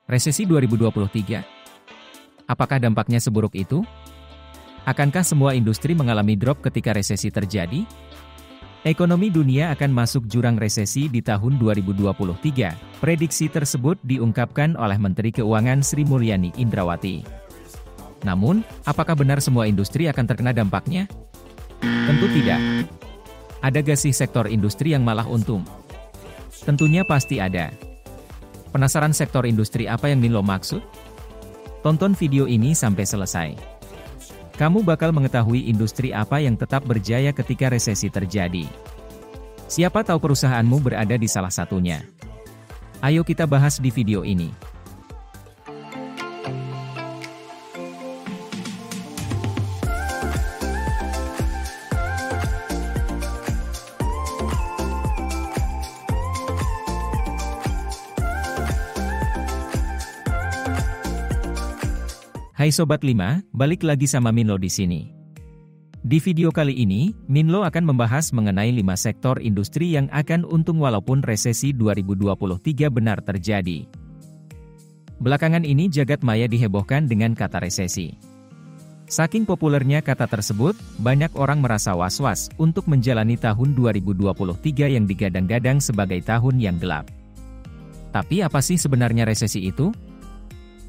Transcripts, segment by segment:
Resesi 2023? Apakah dampaknya seburuk itu? Akankah semua industri mengalami drop ketika resesi terjadi? Ekonomi dunia akan masuk jurang resesi di tahun 2023. Prediksi tersebut diungkapkan oleh Menteri Keuangan Sri Mulyani Indrawati. Namun, apakah benar semua industri akan terkena dampaknya? Tentu tidak. Ada gak sih sektor industri yang malah untung? Tentunya pasti ada. Penasaran sektor industri apa yang Minlo maksud? Tonton video ini sampai selesai. Kamu bakal mengetahui industri apa yang tetap berjaya ketika resesi terjadi. Siapa tahu perusahaanmu berada di salah satunya. Ayo kita bahas di video ini. Hai Sobat 5, balik lagi sama Minlo di sini. Di video kali ini, Minlo akan membahas mengenai 5 sektor industri yang akan untung walaupun resesi 2023 benar terjadi. Belakangan ini jagat maya dihebohkan dengan kata resesi. Saking populernya kata tersebut, banyak orang merasa was-was untuk menjalani tahun 2023 yang digadang-gadang sebagai tahun yang gelap. Tapi apa sih sebenarnya resesi itu?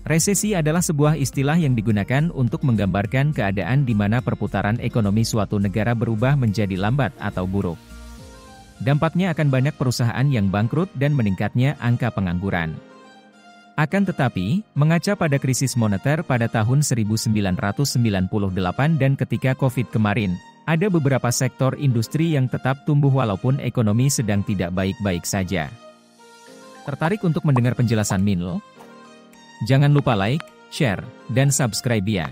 Resesi adalah sebuah istilah yang digunakan untuk menggambarkan keadaan di mana perputaran ekonomi suatu negara berubah menjadi lambat atau buruk. Dampaknya akan banyak perusahaan yang bangkrut dan meningkatnya angka pengangguran. Akan tetapi, mengaca pada krisis moneter pada tahun 1998 dan ketika Covid kemarin, ada beberapa sektor industri yang tetap tumbuh walaupun ekonomi sedang tidak baik-baik saja. Tertarik untuk mendengar penjelasan Minlo? Jangan lupa like, share, dan subscribe ya.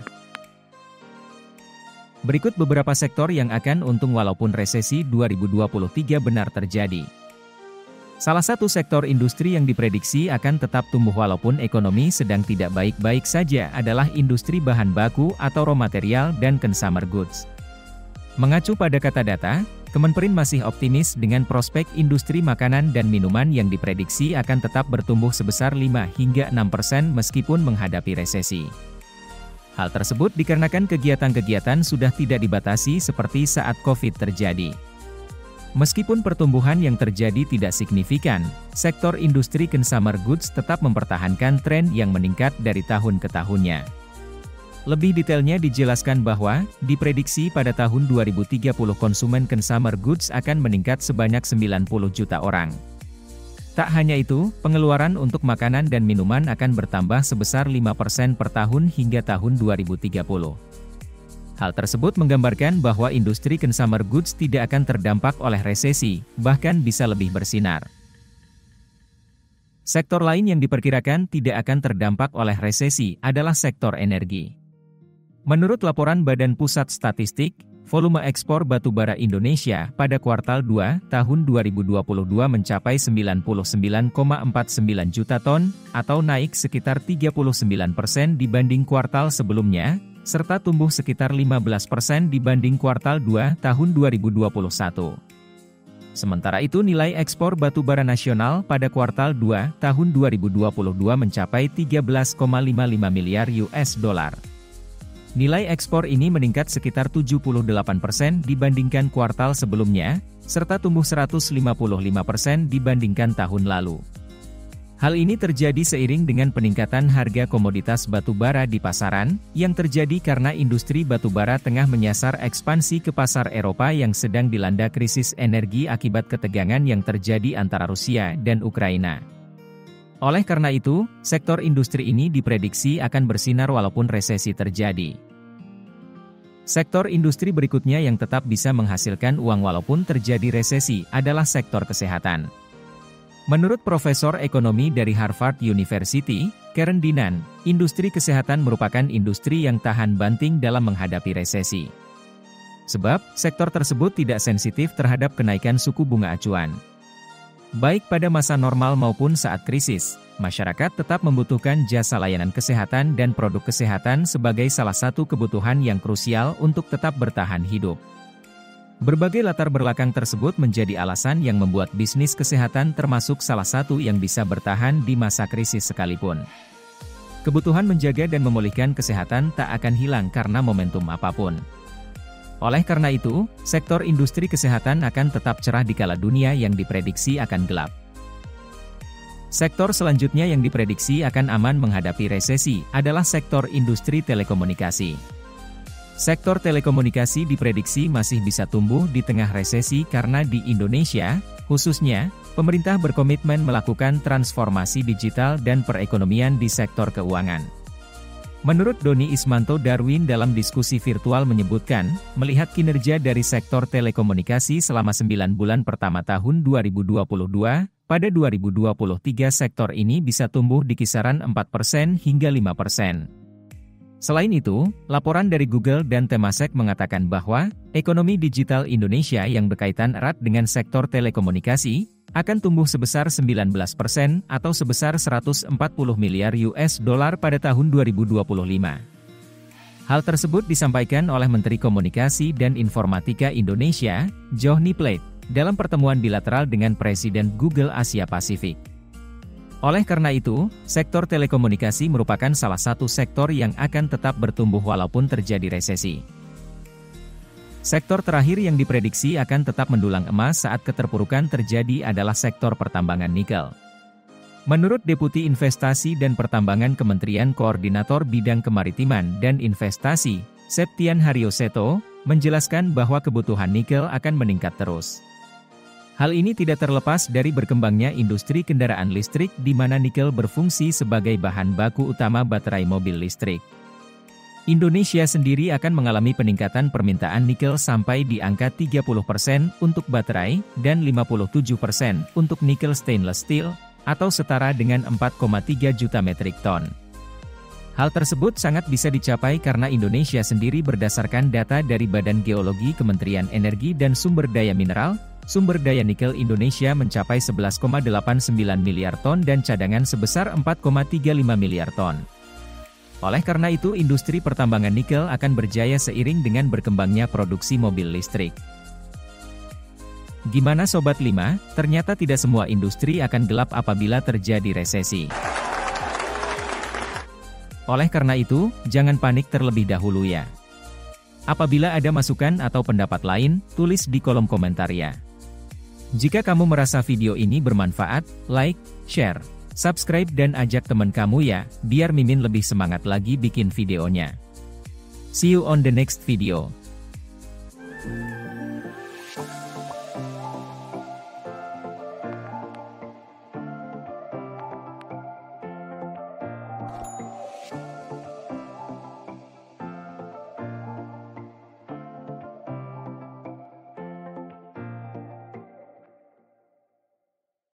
Berikut beberapa sektor yang akan untung walaupun resesi 2023 benar terjadi. Salah satu sektor industri yang diprediksi akan tetap tumbuh walaupun ekonomi sedang tidak baik-baik saja adalah industri bahan baku atau raw material dan consumer goods. Mengacu pada kata data, Kemenperin masih optimis dengan prospek industri makanan dan minuman yang diprediksi akan tetap bertumbuh sebesar 5 hingga 6% meskipun menghadapi resesi. Hal tersebut dikarenakan kegiatan-kegiatan sudah tidak dibatasi seperti saat Covid terjadi. Meskipun pertumbuhan yang terjadi tidak signifikan, sektor industri consumer goods tetap mempertahankan tren yang meningkat dari tahun ke tahunnya. Lebih detailnya dijelaskan bahwa, diprediksi pada tahun 2030 konsumen consumer goods akan meningkat sebanyak 90 juta orang. Tak hanya itu, pengeluaran untuk makanan dan minuman akan bertambah sebesar 5% per tahun hingga tahun 2030. Hal tersebut menggambarkan bahwa industri consumer goods tidak akan terdampak oleh resesi, bahkan bisa lebih bersinar. Sektor lain yang diperkirakan tidak akan terdampak oleh resesi adalah sektor energi. Menurut laporan Badan Pusat Statistik, volume ekspor batubara Indonesia pada kuartal 2 tahun 2022 mencapai 99,49 juta ton, atau naik sekitar 39% dibanding kuartal sebelumnya, serta tumbuh sekitar 15% dibanding kuartal 2 tahun 2021. Sementara itu nilai ekspor batubara nasional pada kuartal 2 tahun 2022 mencapai 13,55 miliar US dollar. Nilai ekspor ini meningkat sekitar 78% dibandingkan kuartal sebelumnya, serta tumbuh 155% dibandingkan tahun lalu. Hal ini terjadi seiring dengan peningkatan harga komoditas batubara di pasaran, yang terjadi karena industri batubara tengah menyasar ekspansi ke pasar Eropa yang sedang dilanda krisis energi akibat ketegangan yang terjadi antara Rusia dan Ukraina. Oleh karena itu, sektor industri ini diprediksi akan bersinar walaupun resesi terjadi. Sektor industri berikutnya yang tetap bisa menghasilkan uang walaupun terjadi resesi adalah sektor kesehatan. Menurut Profesor Ekonomi dari Harvard University, Karen Dinan, industri kesehatan merupakan industri yang tahan banting dalam menghadapi resesi. Sebab, sektor tersebut tidak sensitif terhadap kenaikan suku bunga acuan. Baik pada masa normal maupun saat krisis, masyarakat tetap membutuhkan jasa layanan kesehatan dan produk kesehatan sebagai salah satu kebutuhan yang krusial untuk tetap bertahan hidup. Berbagai latar belakang tersebut menjadi alasan yang membuat bisnis kesehatan termasuk salah satu yang bisa bertahan di masa krisis sekalipun. Kebutuhan menjaga dan memulihkan kesehatan tak akan hilang karena momentum apapun. Oleh karena itu, sektor industri kesehatan akan tetap cerah di kala dunia yang diprediksi akan gelap. Sektor selanjutnya yang diprediksi akan aman menghadapi resesi adalah sektor industri telekomunikasi. Sektor telekomunikasi diprediksi masih bisa tumbuh di tengah resesi karena di Indonesia, khususnya, pemerintah berkomitmen melakukan transformasi digital dan perekonomian di sektor keuangan. Menurut Doni Ismanto Darwin dalam diskusi virtual menyebutkan, melihat kinerja dari sektor telekomunikasi selama 9 bulan pertama tahun 2022, pada 2023 sektor ini bisa tumbuh di kisaran 4% hingga 5%. Selain itu, laporan dari Google dan Temasek mengatakan bahwa, ekonomi digital Indonesia yang berkaitan erat dengan sektor telekomunikasi, akan tumbuh sebesar 19% atau sebesar 140 miliar US dollar pada tahun 2025. Hal tersebut disampaikan oleh Menteri Komunikasi dan Informatika Indonesia, Johnny Plate, dalam pertemuan bilateral dengan Presiden Google Asia Pasifik. Oleh karena itu, sektor telekomunikasi merupakan salah satu sektor yang akan tetap bertumbuh walaupun terjadi resesi. Sektor terakhir yang diprediksi akan tetap mendulang emas saat keterpurukan terjadi adalah sektor pertambangan nikel. Menurut Deputi Investasi dan Pertambangan Kementerian Koordinator Bidang Kemaritiman dan Investasi, Septian Haryoseto, menjelaskan bahwa kebutuhan nikel akan meningkat terus. Hal ini tidak terlepas dari berkembangnya industri kendaraan listrik di mana nikel berfungsi sebagai bahan baku utama baterai mobil listrik. Indonesia sendiri akan mengalami peningkatan permintaan nikel sampai di angka 30% untuk baterai dan 57% untuk nikel stainless steel, atau setara dengan 4,3 juta metrik ton. Hal tersebut sangat bisa dicapai karena Indonesia sendiri berdasarkan data dari Badan Geologi Kementerian Energi dan Sumber Daya Mineral, sumber daya nikel Indonesia mencapai 11,89 miliar ton dan cadangan sebesar 4,35 miliar ton. Oleh karena itu industri pertambangan nikel akan berjaya seiring dengan berkembangnya produksi mobil listrik. Gimana Sobat 5? Ternyata tidak semua industri akan gelap apabila terjadi resesi. Oleh karena itu, jangan panik terlebih dahulu ya. Apabila ada masukan atau pendapat lain, tulis di kolom komentar ya. Jika kamu merasa video ini bermanfaat, like, share, subscribe dan ajak teman kamu ya, biar Mimin lebih semangat lagi bikin videonya. See you on the next video.